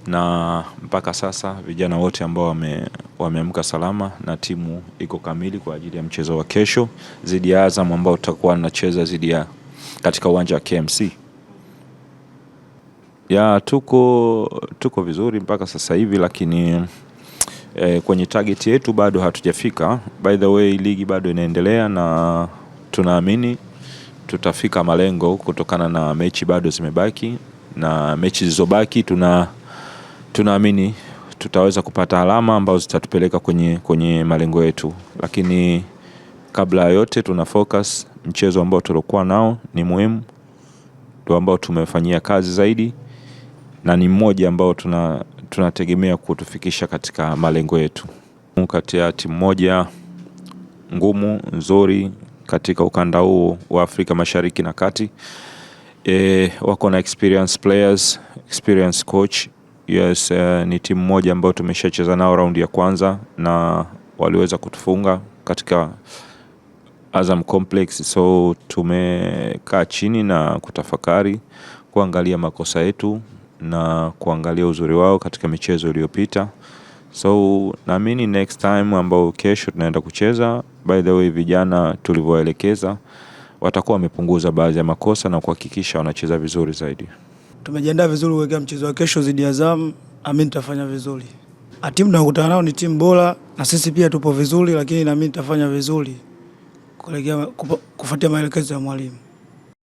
na mpaka sasa vijana wote ambao wameamka salama na timu iko kamili kwa ajili ya mchezo wa kesho dhidi ya Azam ambao tutakuwa tunacheza dhidi ya katika uwanja wa KMC. Ya tuko vizuri mpaka sasa hivi, lakini kwenye target yetu bado hatujafika. By the way, ligi bado inaendelea na tunaamini tutafika malengo kutokana na mechi bado zimebaki, na mechi zilizobaki tunaamini tutaweza kupata alama ambazo zitatupeleka kwenye malengo yetu. Lakini kabla ya yote tuna focus mchezo ambao tulikuwa nao ni muhimu, ndio ambao tumefanyia kazi zaidi, na ni mmoja ambao tunategemea kutufikisha katika malengo yetu. Kati ya timu moja ngumu nzuri katika ukanda huu wa Afrika Mashariki na Kati, wako na experience players, experience coach. Yes, ni timu moja ambayo tumeshacheza nao raundi ya kwanza na waliweza kutufunga katika Azam Complex. So tumekaa chini na kutafakari, kuangalia makosa yetu na kuangalia uzuri wao katika michezo iliyopita. So naamini next time ambao kesho tunaenda kucheza, by the way, vijana tulivyoelekeza watakuwa wamepunguza baadhi ya makosa na kuhakikisha wanacheza vizuri zaidi. Tumejiandaa vizuri kuelekea mchezo wa kesho dhidi ya Azam. Naamini tutafanya vizuri. Timu tunakutana nao ni timu bora na sisi pia tupo vizuri, lakini naamini tutafanya vizuri kuelekea kufuatia maelekezo ya mwalimu.